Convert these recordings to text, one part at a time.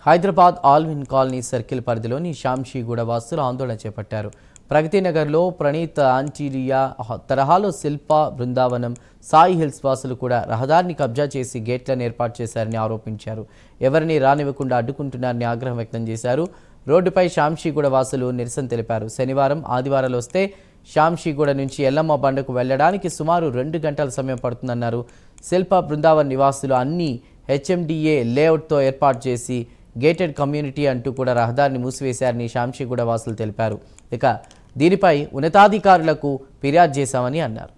Hyderabad Alvin colony circle పరిధిలోని శాంషీగూడ వాసులు ఆందోళన చేపట్టారు. ప్రగతి నగర్లో ప్రణీత్ ఆంటీరియా తరహాలో శిల్ప బృందావనం, సాయి హిల్స్ వాసులు కూడా రహదారిని కబ్జా చేసి గేట్లను ఏర్పాటు చేశారని ఆరోపించారు. ఎవరిని రానివ్వకుండా అడ్డుకుంటున్నారని ఆగ్రహం వ్యక్తం చేశారు. రోడ్డుపై శాంషీగూడ వాసులు నిరసన తెలిపారు. శనివారం, ఆదివారాలు వస్తే శాంషీగూడ నుంచి ఎల్లమ్మ బండకు వెళ్లడానికి సుమారు 2 గంటల సమయం పడుతుందన్నారు. శిల్ప బృందావన్ నివాసులు అన్ని హెచ్ఎండిఏ లేఅవుట్తో ఏర్పాటు చేసి గేటెడ్ కమ్యూనిటీ అంటూ కూడా రహదారిని మూసివేశారని శాంషీగూడ వాసులు తెలిపారు. ఇక దీనిపై ఉన్నతాధికారులకు ఫిర్యాదు చేశామని అన్నారు.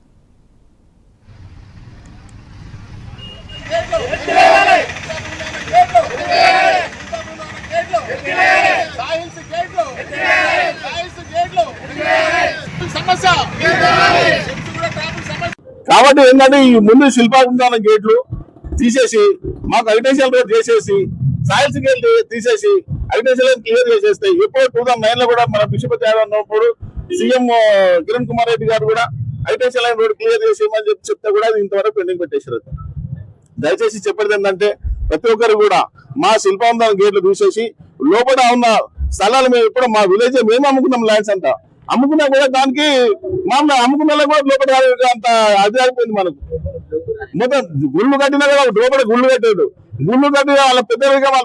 కాబట్టి ఏంటంటే ఈ ముందు శిల్పాభివృందావనం గేట్లు తీసేసి మాకు అగ్రికల్చర్ రోడ్ చేసేసి సాయిల్స్ గేట్ తీసేసి అగ్రికల్చర్ క్లియర్ చేసేస్తే ఎప్పుడు 2009 లో కూడా మన బిషప్ ఉన్నప్పుడు సీఎం కిరణ్ కుమార్ రెడ్డి గారు కూడా అగ్రికల్చర్ రోడ్ క్లియర్ చేసేయమని చెప్తే కూడా ఇంతవరకు పెండింగ్ పెట్టేశారు. దయచేసి చెప్పేది ఏంటంటే ప్రతి ఒక్కరు కూడా మా శిల్పాభివృందావనం గేట్లు తీసేసి లోపల ఉన్న స్థలాలు మేము ఎప్పుడు మా విలేజ్ మేము అమ్ముకున్నాం, ల్యాండ్స్ అంతా అమ్ముకున్నా కూడా దానికి మామూలు అమ్ముకున్న కూడా లోపల అంత అది అయిపోయింది. మనకు మొత్తం గుళ్ళు కట్టినా కూడా లోపల గుళ్ళు కట్టాడు, గుళ్ళు కట్టి వాళ్ళ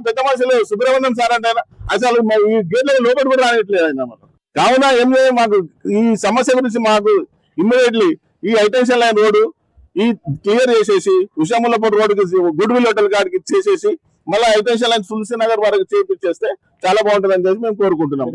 పెద్ద మనుషులు సుబ్రహ్మణ్యం సార్ అంటే అసలు ఈ గేట్ల లోపల కూడా రానిట్లేదు ఆయన. కావున ఏం లేదు, మాకు ఈ సమస్య గురించి మాకు ఇమ్మీడియట్లీ ఈ హైటెన్షన్ లైన్ రోడ్డు ఈ క్లియర్ చేసేసి ఉషాముల్లపూర్ రోడ్డుకి గుడ్ విల్ హోటల్ కాడికి చేసేసి మళ్ళీ హైటెన్షన్ లైన్ తులసి నగర్ వరకు చేపించేస్తే చాలా బాగుంటుంది అని చెప్పి మేము కోరుకుంటున్నాం.